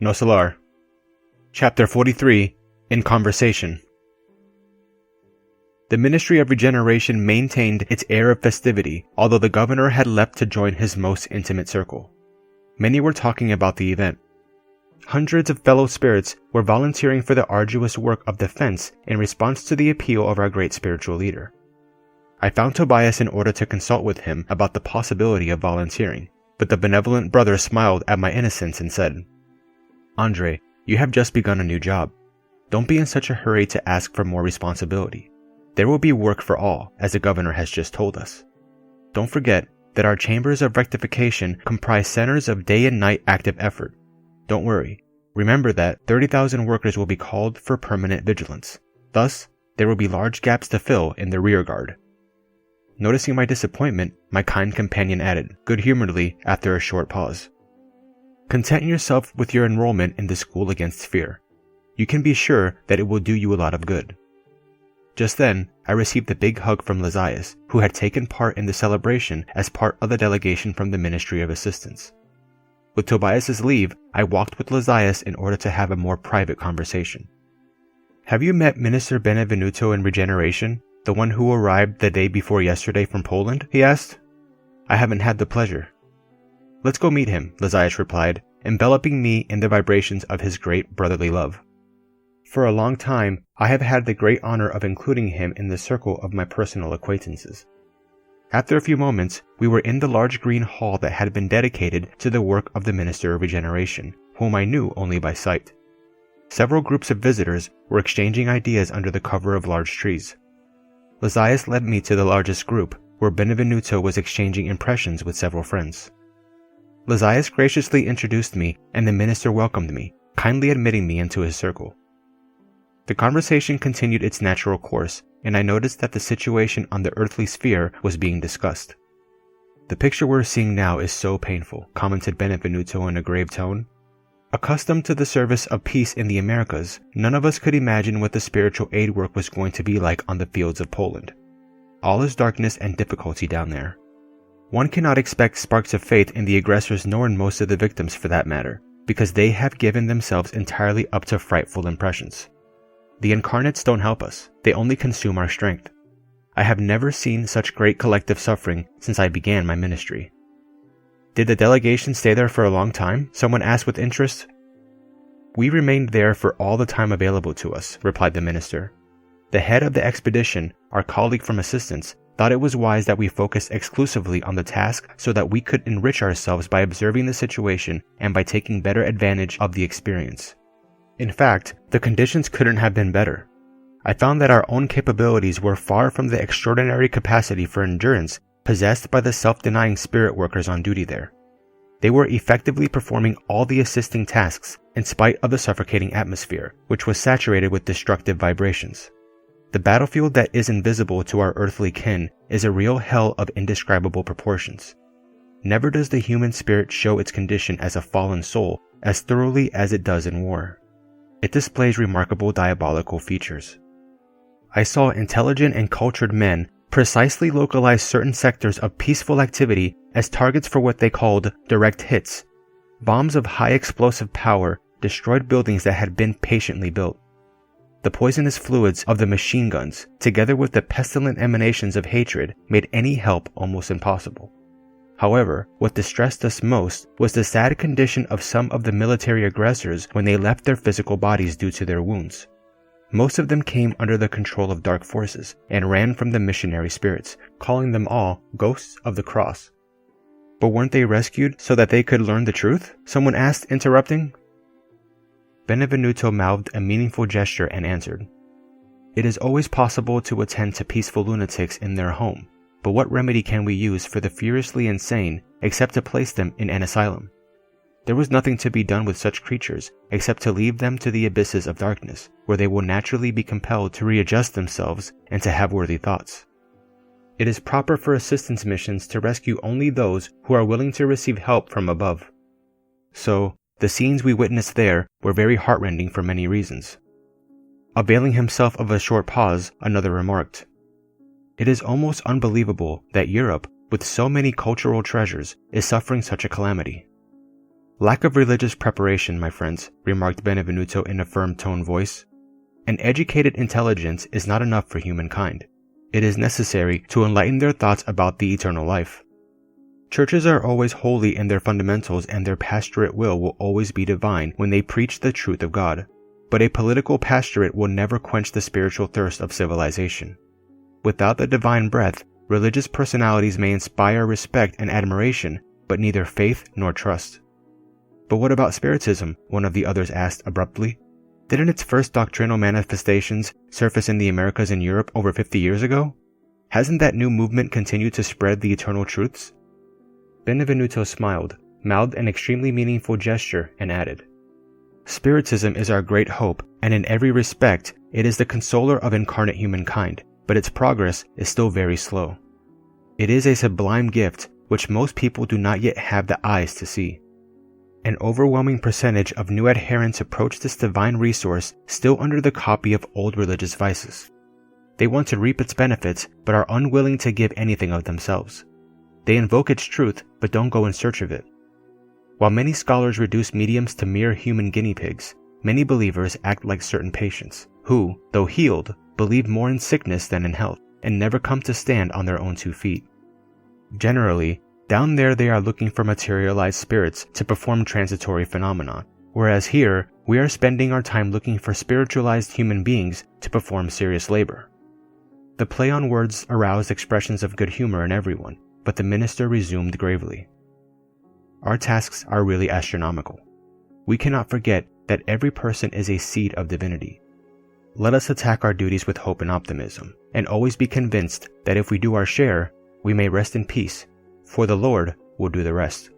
Nosso Lar. Chapter 43, In Conversation. The Ministry of Regeneration maintained its air of festivity, although the governor had left to join his most intimate circle. Many were talking about the event. Hundreds of fellow spirits were volunteering for the arduous work of defense in response to the appeal of our great spiritual leader. I found Tobias in order to consult with him about the possibility of volunteering, but the benevolent brother smiled at my innocence and said, "Andre, you have just begun a new job. Don't be in such a hurry to ask for more responsibility. There will be work for all, as the governor has just told us. Don't forget that our chambers of rectification comprise centers of day and night active effort. Don't worry. Remember that 30,000 workers will be called for permanent vigilance. Thus, there will be large gaps to fill in the rear guard." Noticing my disappointment, my kind companion added, good-humoredly after a short pause, "Content yourself with your enrollment in the School Against Fear. You can be sure that it will do you a lot of good." Just then, I received a big hug from Lysias, who had taken part in the celebration as part of the delegation from the Ministry of Assistance. With Tobias's leave, I walked with Lysias in order to have a more private conversation. "Have you met Minister Benvenuto in Regeneration, the one who arrived the day before yesterday from Poland?" he asked. "I haven't had the pleasure." "Let's go meet him," Lysias replied, enveloping me in the vibrations of his great brotherly love. For a long time, I have had the great honor of including him in the circle of my personal acquaintances. After a few moments, we were in the large green hall that had been dedicated to the work of the Minister of Regeneration, whom I knew only by sight. Several groups of visitors were exchanging ideas under the cover of large trees. Lysias led me to the largest group, where Benvenuto was exchanging impressions with several friends. Lysias graciously introduced me, and the minister welcomed me, kindly admitting me into his circle. The conversation continued its natural course, and I noticed that the situation on the earthly sphere was being discussed. "The picture we're seeing now is so painful," commented Benvenuto in a grave tone. "Accustomed to the service of peace in the Americas, none of us could imagine what the spiritual aid work was going to be like on the fields of Poland. All is darkness and difficulty down there. One cannot expect sparks of faith in the aggressors nor in most of the victims for that matter, because they have given themselves entirely up to frightful impressions. The incarnates don't help us, they only consume our strength. I have never seen such great collective suffering since I began my ministry." "Did the delegation stay there for a long time?" someone asked with interest. "We remained there for all the time available to us," replied the minister. "The head of the expedition, our colleague from Assistance, thought it was wise that we focus exclusively on the task so that we could enrich ourselves by observing the situation and by taking better advantage of the experience. In fact, the conditions couldn't have been better. I found that our own capabilities were far from the extraordinary capacity for endurance possessed by the self-denying spirit workers on duty there. They were effectively performing all the assisting tasks in spite of the suffocating atmosphere, which was saturated with destructive vibrations. The battlefield that is invisible to our earthly kin is a real hell of indescribable proportions. Never does the human spirit show its condition as a fallen soul as thoroughly as it does in war. It displays remarkable diabolical features. I saw intelligent and cultured men precisely localize certain sectors of peaceful activity as targets for what they called direct hits. Bombs of high explosive power destroyed buildings that had been patiently built. The poisonous fluids of the machine guns, together with the pestilent emanations of hatred, made any help almost impossible. However, what distressed us most was the sad condition of some of the military aggressors when they left their physical bodies due to their wounds. Most of them came under the control of dark forces and ran from the missionary spirits, calling them all ghosts of the cross. "But weren't they rescued so that they could learn the truth?" someone asked, interrupting. Benvenuto mouthed a meaningful gesture and answered, "It is always possible to attend to peaceful lunatics in their home, but what remedy can we use for the furiously insane except to place them in an asylum? There was nothing to be done with such creatures except to leave them to the abysses of darkness, where they will naturally be compelled to readjust themselves and to have worthy thoughts. It is proper for assistance missions to rescue only those who are willing to receive help from above." So, the scenes we witnessed there were very heartrending for many reasons. Availing himself of a short pause, another remarked, "It is almost unbelievable that Europe, with so many cultural treasures, is suffering such a calamity." Lack of religious preparation, my friends, remarked Benvenuto in a firm toned voice. An educated intelligence is not enough for humankind. It is necessary to enlighten their thoughts about the eternal life. Churches are always holy in their fundamentals, and their pastorate will always be divine when they preach the truth of God. But a political pastorate will never quench the spiritual thirst of civilization. Without the divine breath, religious personalities may inspire respect and admiration, but neither faith nor trust. But what about Spiritism? One of the others asked abruptly. Didn't its first doctrinal manifestations surface in the Americas and Europe over 50 years ago? Hasn't that new movement continued to spread the eternal truths? Benvenuto smiled, mouthed an extremely meaningful gesture, and added, Spiritism is our great hope, and in every respect, it is the consoler of incarnate humankind, but its progress is still very slow. It is a sublime gift which most people do not yet have the eyes to see. An overwhelming percentage of new adherents approach this divine resource still under the copy of old religious vices. They want to reap its benefits, but are unwilling to give anything of themselves. They invoke its truth, but don't go in search of it. While many scholars reduce mediums to mere human guinea pigs, many believers act like certain patients, who, though healed, believe more in sickness than in health, and never come to stand on their own 2 feet. Generally, down there they are looking for materialized spirits to perform transitory phenomena, whereas here, we are spending our time looking for spiritualized human beings to perform serious labor. The play on words aroused expressions of good humor in everyone, but the minister resumed gravely. Our tasks are really astronomical. We cannot forget that every person is a seed of divinity. Let us attack our duties with hope and optimism, and always be convinced that if we do our share, we may rest in peace, for the Lord will do the rest.